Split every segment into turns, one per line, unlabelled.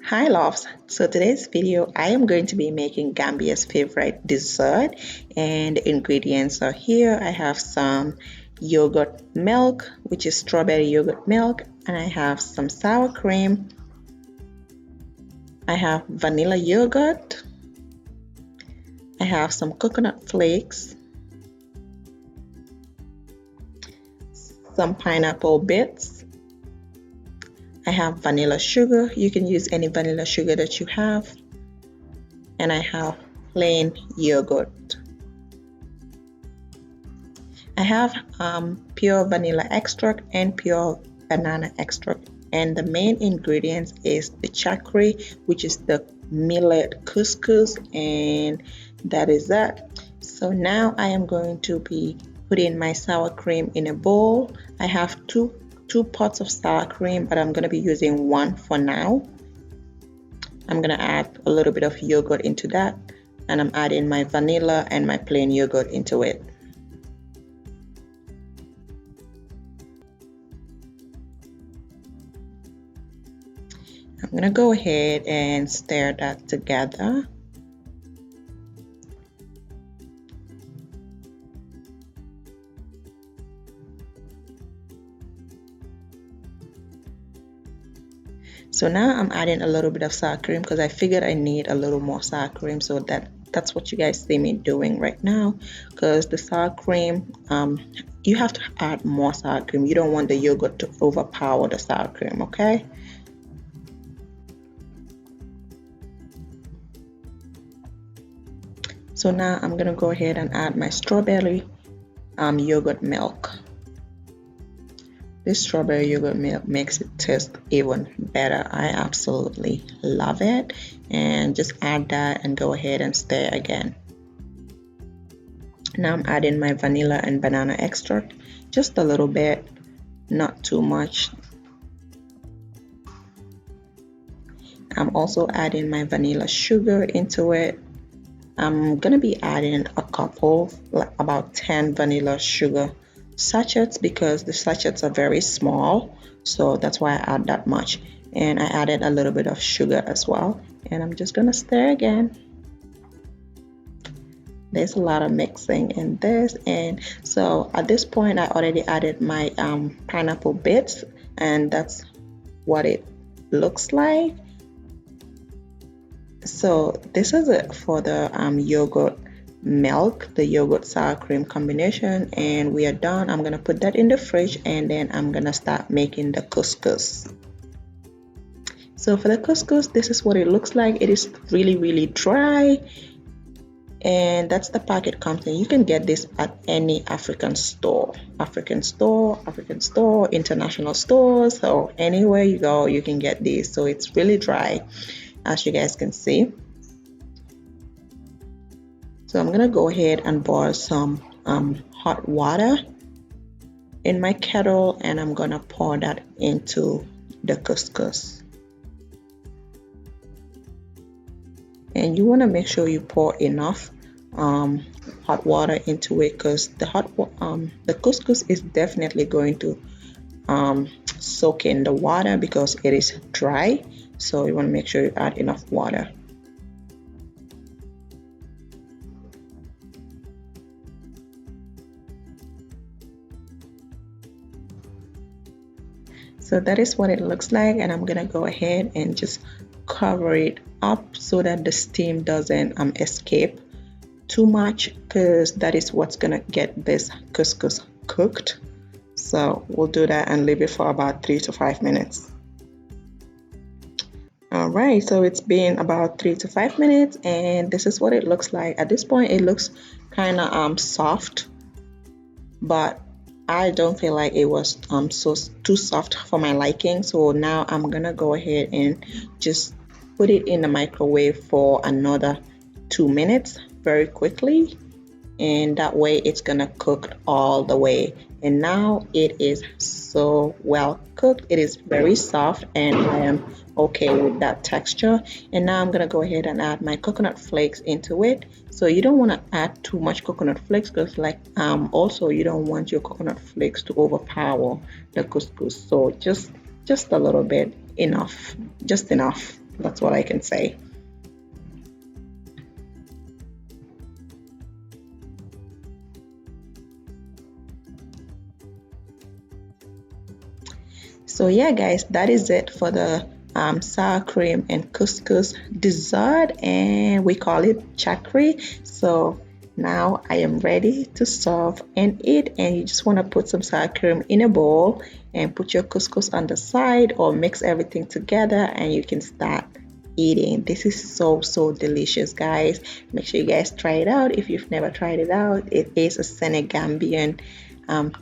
Hi loves, so today's video I am going to be making Gambia's favorite dessert, and the ingredients are here. I have some yogurt milk, which is strawberry yogurt milk, and I have some sour cream. I have vanilla yogurt. I have some coconut flakes, some pineapple bits. I have vanilla sugar. You can use any vanilla sugar that you have. And I have plain yogurt. I have pure vanilla extract and pure banana extract. And the main ingredients is the chackry, which is the millet couscous, and that is that. So now I am going to be putting my sour cream in a bowl. I have two pots of sour cream, but I'm going to be using one for now. I'm going to add a little bit of yogurt into that, and I'm adding my vanilla and my plain yogurt into it. I'm going to go ahead and stir that together. So now I'm adding a little bit of sour cream because I figured I need a little more sour cream, so that's what you guys see me doing right now. Because the sour cream, you have to add more sour cream. You don't want the yogurt to overpower the sour cream, okay? So now I'm gonna go ahead and add my strawberry yogurt milk. This strawberry yogurt milk makes it taste even better. I absolutely love it. And just add that and go ahead and stir again. Now I'm adding my vanilla and banana extract, just a little bit, not too much. I'm also adding my vanilla sugar into it. I'm gonna be adding a couple, like about 10 vanilla sugar sachets, because the sachets are very small, so that's why I add that much. And I added a little bit of sugar as well, and I'm just gonna stir again. There's a lot of mixing in this, and so at this point I already added my pineapple bits, and that's what it looks like. So this is it for the yogurt milk, the yogurt sour cream combination, and we are done. I'm gonna put that in the fridge, and then I'm gonna start making the couscous. So for the couscous, this is what it looks like. It is really dry, and that's the pack it comes in. You can get this at any African store, international stores, so anywhere you go you can get this. So it's really dry, as you guys can see. So I'm gonna go ahead and boil some hot water in my kettle, and I'm gonna pour that into the couscous. And you wanna make sure you pour enough hot water into it, because the couscous is definitely going to soak in the water because it is dry. So you wanna make sure you add enough water. So that is what it looks like, and I'm gonna go ahead and just cover it up so that the steam doesn't escape too much, because that is what's gonna get this couscous cooked. So we'll do that and leave it for about 3 to 5 minutes. All right, so it's been about 3 to 5 minutes, and this is what it looks like. At this point it looks kind of soft, but I don't feel like it was too soft for my liking. So now I'm gonna go ahead and just put it in the microwave for another 2 minutes very quickly, and that way it's gonna cook all the way. And now it is so well cooked. It is very soft, and I am okay with that texture. And now I'm gonna go ahead and add my coconut flakes into it. So you don't want to add too much coconut flakes, because also you don't want your coconut flakes to overpower the couscous. So just a little bit, enough, just enough. That's what I can say. So yeah, guys, that is it for the sour cream and couscous dessert, and we call it Chackry. So now I am ready to serve and eat, and you just want to put some sour cream in a bowl and put your couscous on the side, or mix everything together and you can start eating. This is so delicious, guys. Make sure you guys try it out if you've never tried it out. It is a Senegambian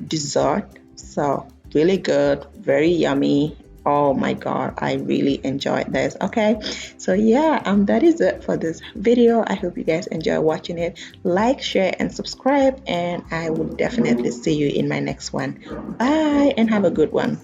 dessert, so really good, very yummy. Oh my god, I really enjoyed this. Okay, so yeah, that is it for this video. I hope you guys enjoy watching it. Like, share, and subscribe, and I will definitely see you in my next one. Bye, and have a good one.